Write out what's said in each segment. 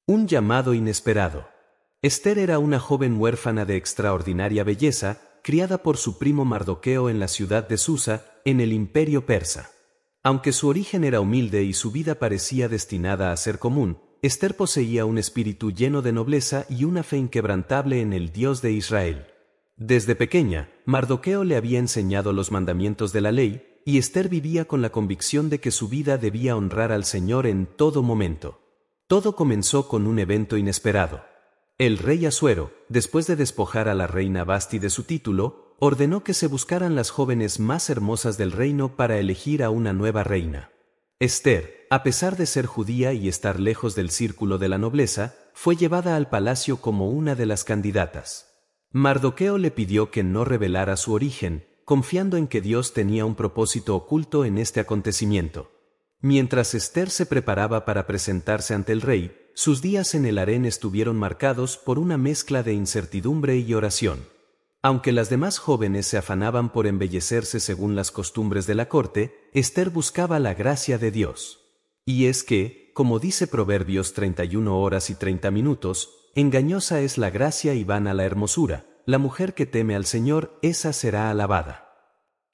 Un llamado inesperado. Esther era una joven huérfana de extraordinaria belleza, criada por su primo Mardoqueo en la ciudad de Susa, en el imperio persa. Aunque su origen era humilde y su vida parecía destinada a ser común, Esther poseía un espíritu lleno de nobleza y una fe inquebrantable en el Dios de Israel. Desde pequeña, Mardoqueo le había enseñado los mandamientos de la ley, y Esther vivía con la convicción de que su vida debía honrar al Señor en todo momento. Todo comenzó con un evento inesperado. El rey Asuero, después de despojar a la reina Vasti de su título, ordenó que se buscaran las jóvenes más hermosas del reino para elegir a una nueva reina. Esther, a pesar de ser judía y estar lejos del círculo de la nobleza, fue llevada al palacio como una de las candidatas. Mardoqueo le pidió que no revelara su origen, confiando en que Dios tenía un propósito oculto en este acontecimiento. Mientras Esther se preparaba para presentarse ante el rey, sus días en el harén estuvieron marcados por una mezcla de incertidumbre y oración. Aunque las demás jóvenes se afanaban por embellecerse según las costumbres de la corte, Esther buscaba la gracia de Dios. Y es que, como dice Proverbios 31 horas y 30 minutos, engañosa es la gracia y vana la hermosura, la mujer que teme al Señor, esa será alabada.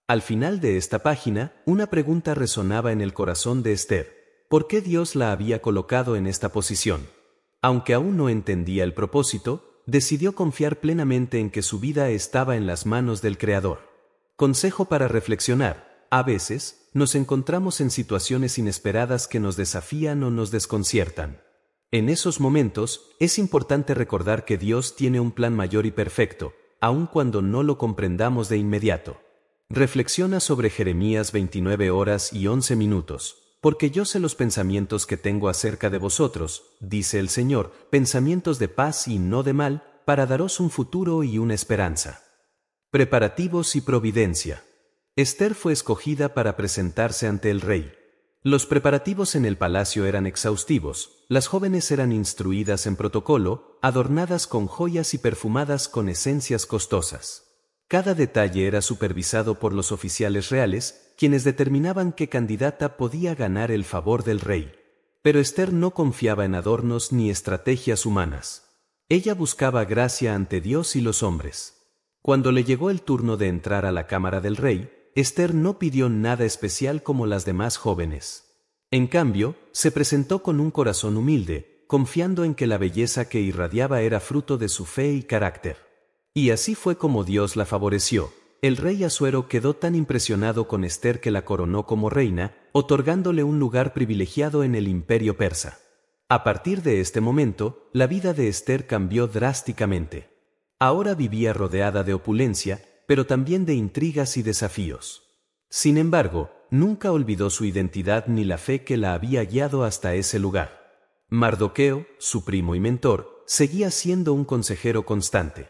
Al final de esta página, una pregunta resonaba en el corazón de Esther. ¿Por qué Dios la había colocado en esta posición? Aunque aún no entendía el propósito, decidió confiar plenamente en que su vida estaba en las manos del Creador. Consejo para reflexionar: a veces, nos encontramos en situaciones inesperadas que nos desafían o nos desconciertan. En esos momentos, es importante recordar que Dios tiene un plan mayor y perfecto, aun cuando no lo comprendamos de inmediato. Reflexiona sobre Jeremías 29 horas y 11 minutos. Porque yo sé los pensamientos que tengo acerca de vosotros, dice el Señor, pensamientos de paz y no de mal, para daros un futuro y una esperanza. Preparativos y providencia. Esther fue escogida para presentarse ante el rey. Los preparativos en el palacio eran exhaustivos, las jóvenes eran instruidas en protocolo, adornadas con joyas y perfumadas con esencias costosas. Cada detalle era supervisado por los oficiales reales, quienes determinaban qué candidata podía ganar el favor del rey. Pero Esther no confiaba en adornos ni estrategias humanas. Ella buscaba gracia ante Dios y los hombres. Cuando le llegó el turno de entrar a la cámara del rey, Esther no pidió nada especial como las demás jóvenes. En cambio, se presentó con un corazón humilde, confiando en que la belleza que irradiaba era fruto de su fe y carácter. Y así fue como Dios la favoreció. El rey Asuero quedó tan impresionado con Esther que la coronó como reina, otorgándole un lugar privilegiado en el imperio persa. A partir de este momento, la vida de Esther cambió drásticamente. Ahora vivía rodeada de opulencia, pero también de intrigas y desafíos. Sin embargo, nunca olvidó su identidad ni la fe que la había guiado hasta ese lugar. Mardoqueo, su primo y mentor, seguía siendo un consejero constante.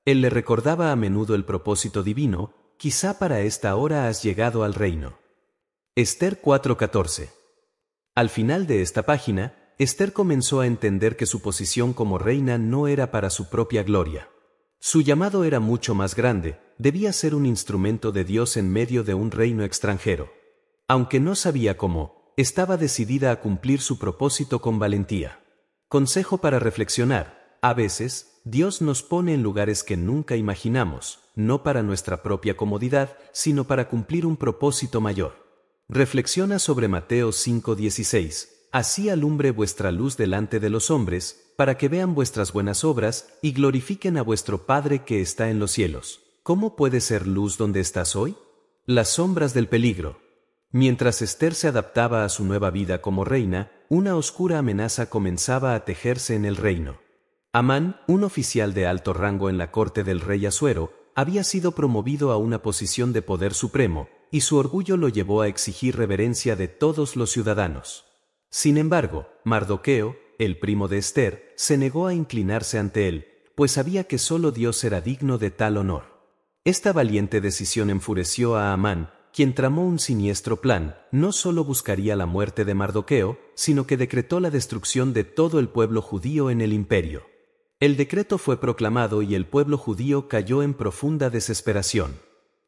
Él le recordaba a menudo el propósito divino: quizá para esta hora has llegado al reino. Esther 4:14. Al final de esta página, Esther comenzó a entender que su posición como reina no era para su propia gloria. Su llamado era mucho más grande, debía ser un instrumento de Dios en medio de un reino extranjero. Aunque no sabía cómo, estaba decidida a cumplir su propósito con valentía. Consejo para reflexionar: a veces, Dios nos pone en lugares que nunca imaginamos, no para nuestra propia comodidad, sino para cumplir un propósito mayor. Reflexiona sobre Mateo 5:16. Así alumbre vuestra luz delante de los hombres, para que vean vuestras buenas obras y glorifiquen a vuestro Padre que está en los cielos. ¿Cómo puede ser luz donde estás hoy? Las sombras del peligro. Mientras Esther se adaptaba a su nueva vida como reina, una oscura amenaza comenzaba a tejerse en el reino. Amán, un oficial de alto rango en la corte del rey Asuero, había sido promovido a una posición de poder supremo, y su orgullo lo llevó a exigir reverencia de todos los ciudadanos. Sin embargo, Mardoqueo, el primo de Esther, se negó a inclinarse ante él, pues sabía que solo Dios era digno de tal honor. Esta valiente decisión enfureció a Amán, quien tramó un siniestro plan. No solo buscaría la muerte de Mardoqueo, sino que decretó la destrucción de todo el pueblo judío en el imperio. El decreto fue proclamado y el pueblo judío cayó en profunda desesperación.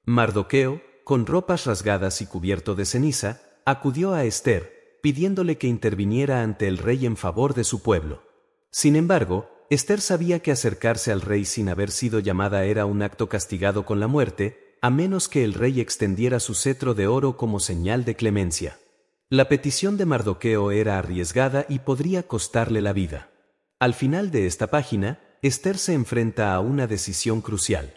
Mardoqueo, con ropas rasgadas y cubierto de ceniza, acudió a Esther, pidiéndole que interviniera ante el rey en favor de su pueblo. Sin embargo, Esther sabía que acercarse al rey sin haber sido llamada era un acto castigado con la muerte, a menos que el rey extendiera su cetro de oro como señal de clemencia. La petición de Mardoqueo era arriesgada y podría costarle la vida. Al final de esta página, Esther se enfrenta a una decisión crucial.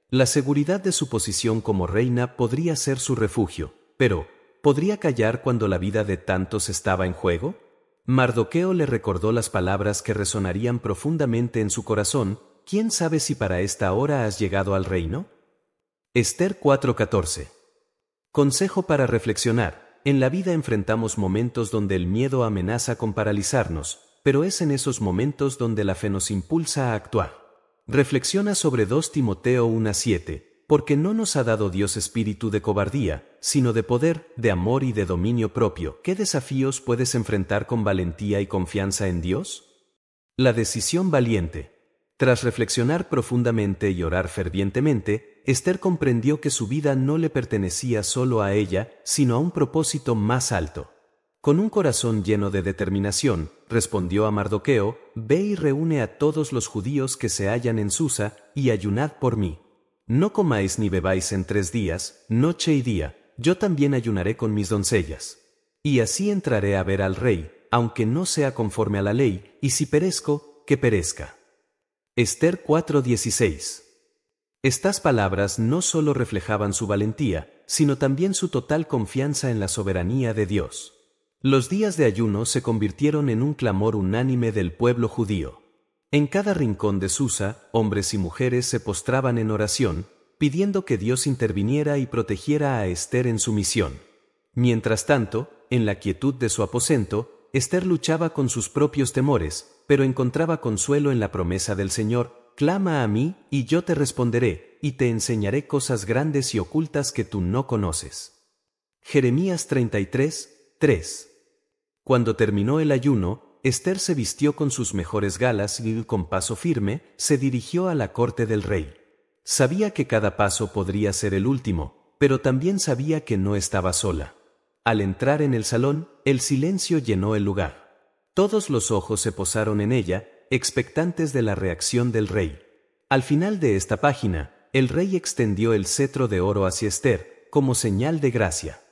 La seguridad de su posición como reina podría ser su refugio, pero ¿podría callar cuando la vida de tantos estaba en juego? Mardoqueo le recordó las palabras que resonarían profundamente en su corazón: ¿quién sabe si para esta hora has llegado al reino? Esther 4:14. Consejo para reflexionar. En la vida enfrentamos momentos donde el miedo amenaza con paralizarnos, pero es en esos momentos donde la fe nos impulsa a actuar. Reflexiona sobre 2 Timoteo 1:7. Porque no nos ha dado Dios espíritu de cobardía, sino de poder, de amor y de dominio propio. ¿Qué desafíos puedes enfrentar con valentía y confianza en Dios? La decisión valiente. Tras reflexionar profundamente y orar fervientemente, Esther comprendió que su vida no le pertenecía solo a ella, sino a un propósito más alto. Con un corazón lleno de determinación, respondió a Mardoqueo: «Ve y reúne a todos los judíos que se hallan en Susa, y ayunad por mí. No comáis ni bebáis en 3 días, noche y día, yo también ayunaré con mis doncellas. Y así entraré a ver al rey, aunque no sea conforme a la ley, y si perezco, que perezca». Esther 4:16. Estas palabras no solo reflejaban su valentía, sino también su total confianza en la soberanía de Dios. Los días de ayuno se convirtieron en un clamor unánime del pueblo judío. En cada rincón de Susa, hombres y mujeres se postraban en oración, pidiendo que Dios interviniera y protegiera a Esther en su misión. Mientras tanto, en la quietud de su aposento, Esther luchaba con sus propios temores, pero encontraba consuelo en la promesa del Señor: «Clama a mí, y yo te responderé, y te enseñaré cosas grandes y ocultas que tú no conoces». Jeremías 33:3. Cuando terminó el ayuno, Esther se vistió con sus mejores galas y, con paso firme, se dirigió a la corte del rey. Sabía que cada paso podría ser el último, pero también sabía que no estaba sola. Al entrar en el salón, el silencio llenó el lugar. Todos los ojos se posaron en ella, expectantes de la reacción del rey. Al final de esta página, el rey extendió el cetro de oro hacia Esther, como señal de gracia.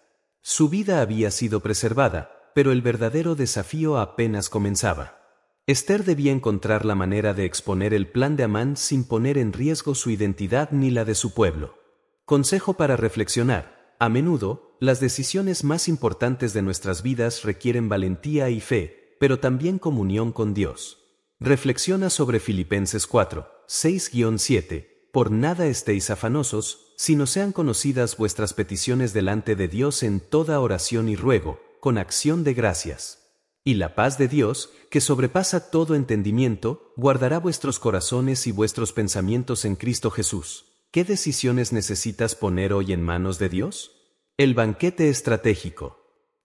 Su vida había sido preservada, pero el verdadero desafío apenas comenzaba. Esther debía encontrar la manera de exponer el plan de Amán sin poner en riesgo su identidad ni la de su pueblo. Consejo para reflexionar. A menudo, las decisiones más importantes de nuestras vidas requieren valentía y fe, pero también comunión con Dios. Reflexiona sobre Filipenses 4:6-7. Por nada estéis afanosos, sino sean conocidas vuestras peticiones delante de Dios en toda oración y ruego, con acción de gracias. Y la paz de Dios, que sobrepasa todo entendimiento, guardará vuestros corazones y vuestros pensamientos en Cristo Jesús. ¿Qué decisiones necesitas poner hoy en manos de Dios? El banquete estratégico.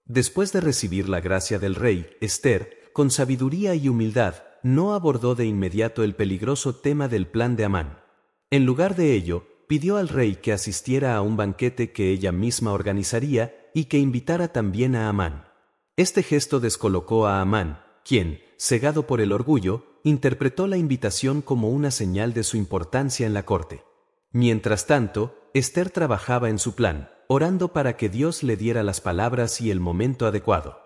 Después de recibir la gracia del rey, Esther, con sabiduría y humildad, no abordó de inmediato el peligroso tema del plan de Amán. En lugar de ello, pidió al rey que asistiera a un banquete que ella misma organizaría y que invitara también a Amán. Este gesto descolocó a Amán, quien, cegado por el orgullo, interpretó la invitación como una señal de su importancia en la corte. Mientras tanto, Esther trabajaba en su plan, orando para que Dios le diera las palabras y el momento adecuado.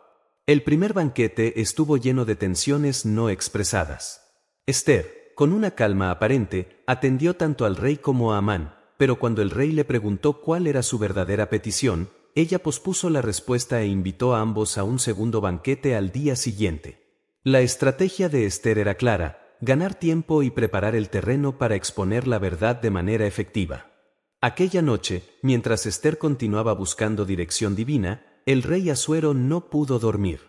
El primer banquete estuvo lleno de tensiones no expresadas. Esther, con una calma aparente, atendió tanto al rey como a Amán, pero cuando el rey le preguntó cuál era su verdadera petición, ella pospuso la respuesta e invitó a ambos a un segundo banquete al día siguiente. La estrategia de Esther era clara: ganar tiempo y preparar el terreno para exponer la verdad de manera efectiva. Aquella noche, mientras Esther continuaba buscando dirección divina, el rey Asuero no pudo dormir.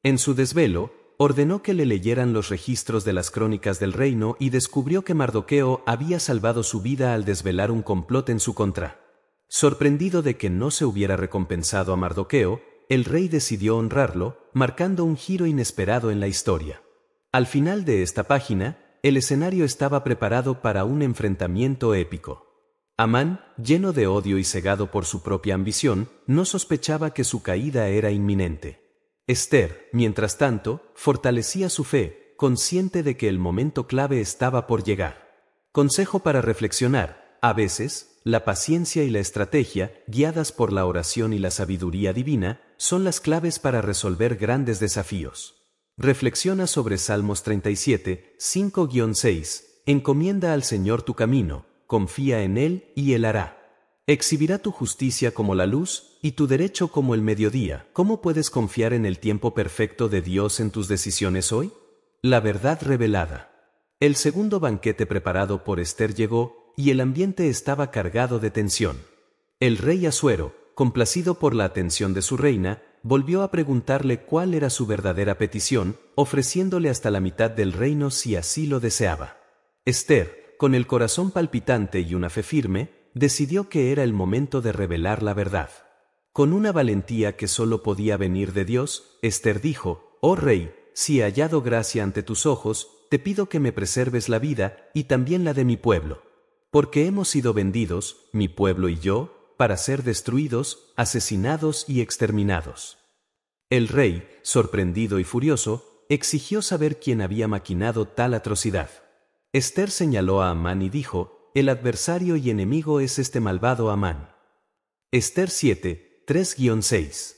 En su desvelo, ordenó que le leyeran los registros de las crónicas del reino y descubrió que Mardoqueo había salvado su vida al desvelar un complot en su contra. Sorprendido de que no se hubiera recompensado a Mardoqueo, el rey decidió honrarlo, marcando un giro inesperado en la historia. Al final de esta página, el escenario estaba preparado para un enfrentamiento épico. Amán, lleno de odio y cegado por su propia ambición, no sospechaba que su caída era inminente. Esther, mientras tanto, fortalecía su fe, consciente de que el momento clave estaba por llegar. Consejo para reflexionar: a veces, la paciencia y la estrategia, guiadas por la oración y la sabiduría divina, son las claves para resolver grandes desafíos. Reflexiona sobre Salmos 37, 5-6. Encomienda al Señor tu camino, confía en Él y Él hará. Exhibirá tu justicia como la luz y tu derecho como el mediodía. ¿Cómo puedes confiar en el tiempo perfecto de Dios en tus decisiones hoy? La verdad revelada. El segundo banquete preparado por Ester llegó, y el ambiente estaba cargado de tensión. El rey Asuero, complacido por la atención de su reina, volvió a preguntarle cuál era su verdadera petición, ofreciéndole hasta la mitad del reino si así lo deseaba. Ester, con el corazón palpitante y una fe firme, decidió que era el momento de revelar la verdad. Con una valentía que solo podía venir de Dios, Ester dijo: «Oh rey, si he hallado gracia ante tus ojos, te pido que me preserves la vida y también la de mi pueblo. Porque hemos sido vendidos, mi pueblo y yo, para ser destruidos, asesinados y exterminados». El rey, sorprendido y furioso, exigió saber quién había maquinado tal atrocidad. Ester señaló a Amán y dijo: «El adversario y enemigo es este malvado Amán». Ester 7, 3-6.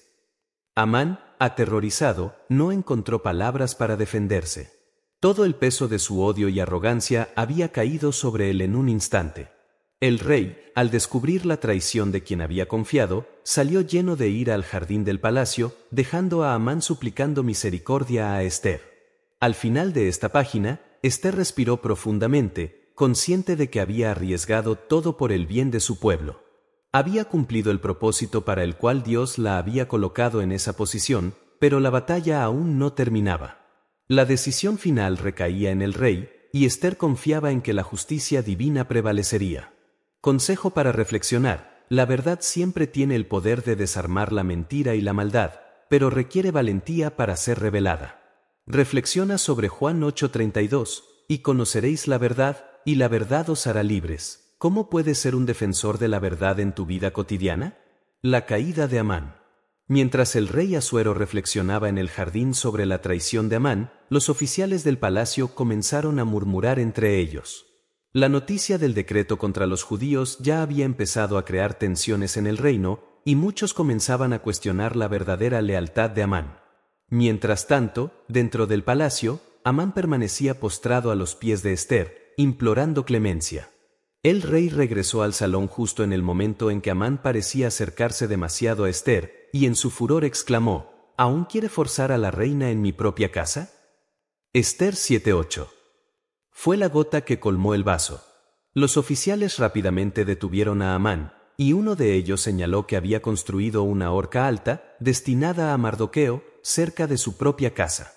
Amán, aterrorizado, no encontró palabras para defenderse. Todo el peso de su odio y arrogancia había caído sobre él en un instante. El rey, al descubrir la traición de quien había confiado, salió lleno de ira al jardín del palacio, dejando a Amán suplicando misericordia a Ester. Al final de esta página, Ester respiró profundamente, consciente de que había arriesgado todo por el bien de su pueblo. Había cumplido el propósito para el cual Dios la había colocado en esa posición, pero la batalla aún no terminaba. La decisión final recaía en el rey, y Ester confiaba en que la justicia divina prevalecería. Consejo para reflexionar: la verdad siempre tiene el poder de desarmar la mentira y la maldad, pero requiere valentía para ser revelada. Reflexiona sobre Juan 8:32, y conoceréis la verdad, y la verdad os hará libres. ¿Cómo puedes ser un defensor de la verdad en tu vida cotidiana? La caída de Amán. Mientras el rey Asuero reflexionaba en el jardín sobre la traición de Amán, los oficiales del palacio comenzaron a murmurar entre ellos. La noticia del decreto contra los judíos ya había empezado a crear tensiones en el reino, y muchos comenzaban a cuestionar la verdadera lealtad de Amán. Mientras tanto, dentro del palacio, Amán permanecía postrado a los pies de Ester, implorando clemencia. El rey regresó al salón justo en el momento en que Amán parecía acercarse demasiado a Ester, y en su furor exclamó: ¿Aún quiere forzar a la reina en mi propia casa? Ester 7:8. Fue la gota que colmó el vaso. Los oficiales rápidamente detuvieron a Amán, y uno de ellos señaló que había construido una horca alta, destinada a Mardoqueo, cerca de su propia casa.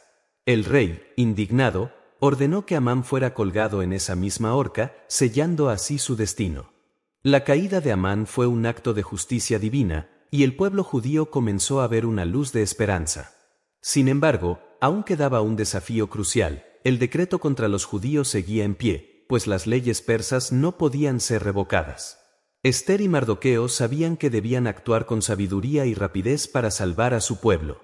El rey, indignado, ordenó que Amán fuera colgado en esa misma horca, sellando así su destino. La caída de Amán fue un acto de justicia divina, y el pueblo judío comenzó a ver una luz de esperanza. Sin embargo, aún quedaba un desafío crucial: el decreto contra los judíos seguía en pie, pues las leyes persas no podían ser revocadas. Ester y Mardoqueo sabían que debían actuar con sabiduría y rapidez para salvar a su pueblo.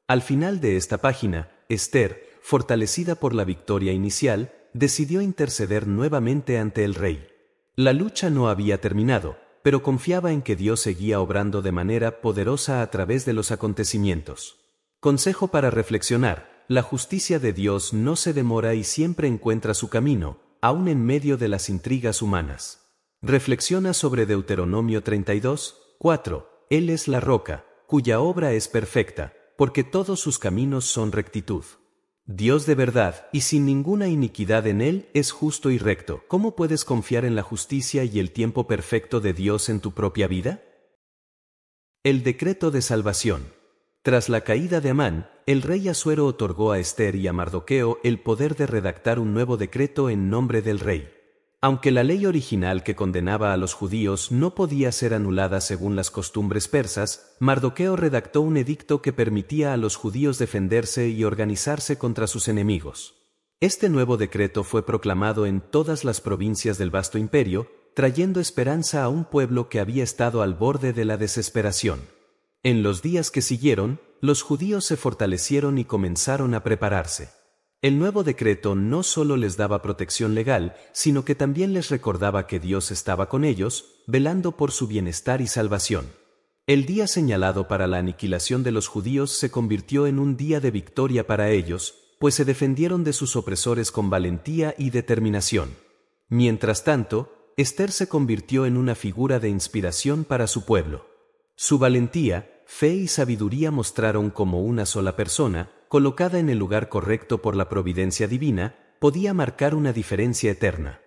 Al final de esta página, Ester, fortalecida por la victoria inicial, decidió interceder nuevamente ante el rey. La lucha no había terminado, pero confiaba en que Dios seguía obrando de manera poderosa a través de los acontecimientos. Consejo para reflexionar: la justicia de Dios no se demora y siempre encuentra su camino, aun en medio de las intrigas humanas. Reflexiona sobre Deuteronomio 32:4. Él es la roca, cuya obra es perfecta, porque todos sus caminos son rectitud. Dios de verdad, y sin ninguna iniquidad en él, es justo y recto. ¿Cómo puedes confiar en la justicia y el tiempo perfecto de Dios en tu propia vida? El decreto de salvación. Tras la caída de Amán, el rey Asuero otorgó a Ester y a Mardoqueo el poder de redactar un nuevo decreto en nombre del rey. Aunque la ley original que condenaba a los judíos no podía ser anulada según las costumbres persas, Mardoqueo redactó un edicto que permitía a los judíos defenderse y organizarse contra sus enemigos. Este nuevo decreto fue proclamado en todas las provincias del vasto imperio, trayendo esperanza a un pueblo que había estado al borde de la desesperación. En los días que siguieron, los judíos se fortalecieron y comenzaron a prepararse. El nuevo decreto no solo les daba protección legal, sino que también les recordaba que Dios estaba con ellos, velando por su bienestar y salvación. El día señalado para la aniquilación de los judíos se convirtió en un día de victoria para ellos, pues se defendieron de sus opresores con valentía y determinación. Mientras tanto, Ester se convirtió en una figura de inspiración para su pueblo. Su valentía, fe y sabiduría mostraron cómo una sola persona, colocada en el lugar correcto por la providencia divina, podía marcar una diferencia eterna.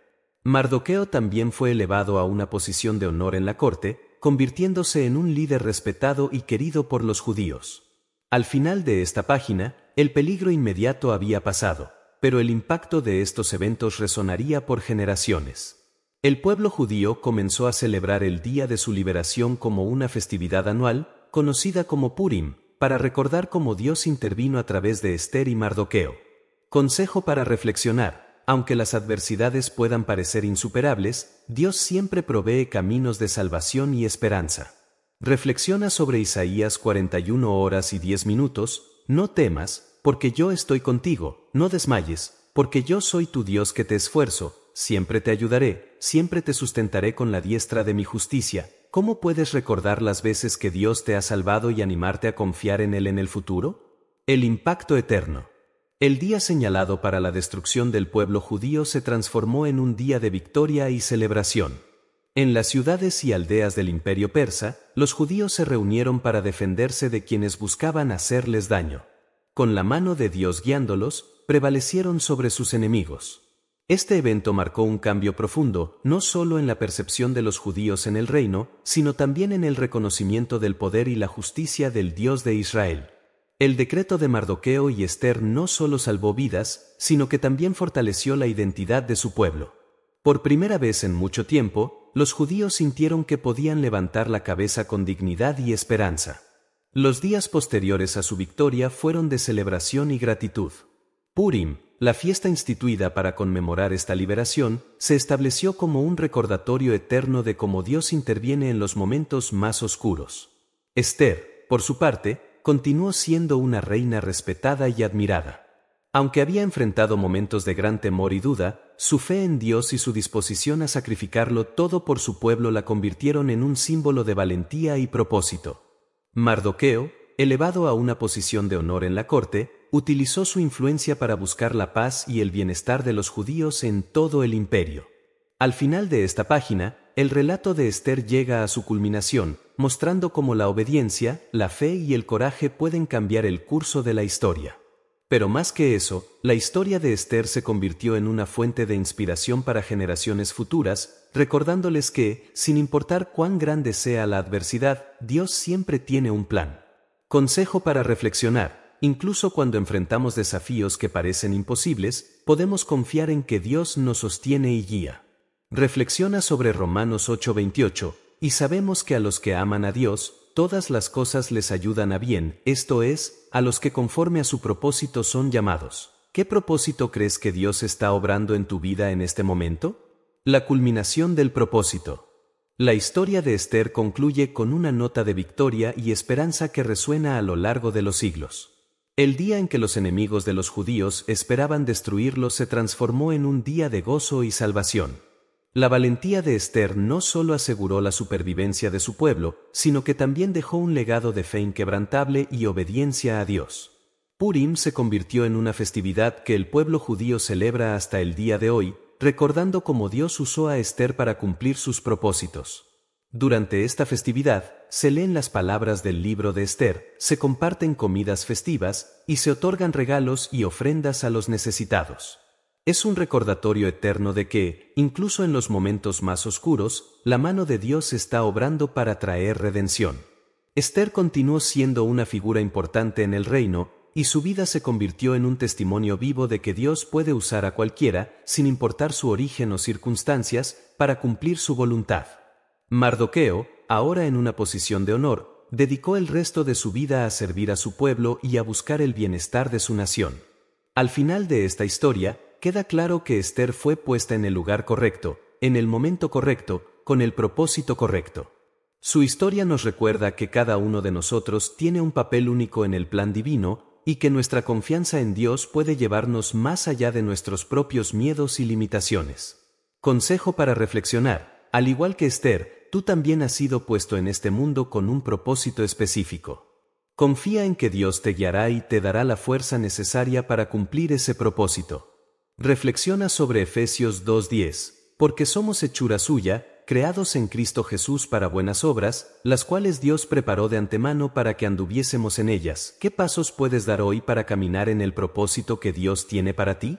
Mardoqueo también fue elevado a una posición de honor en la corte, convirtiéndose en un líder respetado y querido por los judíos. Al final de esta página, el peligro inmediato había pasado, pero el impacto de estos eventos resonaría por generaciones. El pueblo judío comenzó a celebrar el día de su liberación como una festividad anual, conocida como Purim, para recordar cómo Dios intervino a través de Ester y Mardoqueo. Consejo para reflexionar: aunque las adversidades puedan parecer insuperables, Dios siempre provee caminos de salvación y esperanza. Reflexiona sobre Isaías 41:10. No temas, porque yo estoy contigo, no desmayes, porque yo soy tu Dios que te esfuerzo, siempre te ayudaré, siempre te sustentaré con la diestra de mi justicia. ¿Cómo puedes recordar las veces que Dios te ha salvado y animarte a confiar en Él en el futuro? El impacto eterno. El día señalado para la destrucción del pueblo judío se transformó en un día de victoria y celebración. En las ciudades y aldeas del Imperio Persa, los judíos se reunieron para defenderse de quienes buscaban hacerles daño. Con la mano de Dios guiándolos, prevalecieron sobre sus enemigos. Este evento marcó un cambio profundo, no solo en la percepción de los judíos en el reino, sino también en el reconocimiento del poder y la justicia del Dios de Israel. El decreto de Mardoqueo y Ester no solo salvó vidas, sino que también fortaleció la identidad de su pueblo. Por primera vez en mucho tiempo, los judíos sintieron que podían levantar la cabeza con dignidad y esperanza. Los días posteriores a su victoria fueron de celebración y gratitud. Purim, la fiesta instituida para conmemorar esta liberación, se estableció como un recordatorio eterno de cómo Dios interviene en los momentos más oscuros. Ester, por su parte, continuó siendo una reina respetada y admirada. Aunque había enfrentado momentos de gran temor y duda, su fe en Dios y su disposición a sacrificarlo todo por su pueblo la convirtieron en un símbolo de valentía y propósito. Mardoqueo, elevado a una posición de honor en la corte, utilizó su influencia para buscar la paz y el bienestar de los judíos en todo el imperio. Al final de esta página, el relato de Ester llega a su culminación, mostrando cómo la obediencia, la fe y el coraje pueden cambiar el curso de la historia. Pero más que eso, la historia de Ester se convirtió en una fuente de inspiración para generaciones futuras, recordándoles que, sin importar cuán grande sea la adversidad, Dios siempre tiene un plan. Consejo para reflexionar: incluso cuando enfrentamos desafíos que parecen imposibles, podemos confiar en que Dios nos sostiene y guía. Reflexiona sobre Romanos 8:28, y sabemos que a los que aman a Dios, todas las cosas les ayudan a bien, esto es, a los que conforme a su propósito son llamados. ¿Qué propósito crees que Dios está obrando en tu vida en este momento? La culminación del propósito. La historia de Ester concluye con una nota de victoria y esperanza que resuena a lo largo de los siglos. El día en que los enemigos de los judíos esperaban destruirlos se transformó en un día de gozo y salvación. La valentía de Ester no solo aseguró la supervivencia de su pueblo, sino que también dejó un legado de fe inquebrantable y obediencia a Dios. Purim se convirtió en una festividad que el pueblo judío celebra hasta el día de hoy, recordando cómo Dios usó a Ester para cumplir sus propósitos. Durante esta festividad, se leen las palabras del libro de Ester, se comparten comidas festivas, y se otorgan regalos y ofrendas a los necesitados. Es un recordatorio eterno de que, incluso en los momentos más oscuros, la mano de Dios está obrando para traer redención. Ester continuó siendo una figura importante en el reino, y su vida se convirtió en un testimonio vivo de que Dios puede usar a cualquiera, sin importar su origen o circunstancias, para cumplir su voluntad. Mardoqueo, ahora en una posición de honor, dedicó el resto de su vida a servir a su pueblo y a buscar el bienestar de su nación. Al final de esta historia, queda claro que Ester fue puesta en el lugar correcto, en el momento correcto, con el propósito correcto. Su historia nos recuerda que cada uno de nosotros tiene un papel único en el plan divino, y que nuestra confianza en Dios puede llevarnos más allá de nuestros propios miedos y limitaciones. Consejo para reflexionar: al igual que Esther, tú también has sido puesto en este mundo con un propósito específico. Confía en que Dios te guiará y te dará la fuerza necesaria para cumplir ese propósito. Reflexiona sobre Efesios 2:10, porque somos hechura suya, creados en Cristo Jesús para buenas obras, las cuales Dios preparó de antemano para que anduviésemos en ellas. ¿Qué pasos puedes dar hoy para caminar en el propósito que Dios tiene para ti?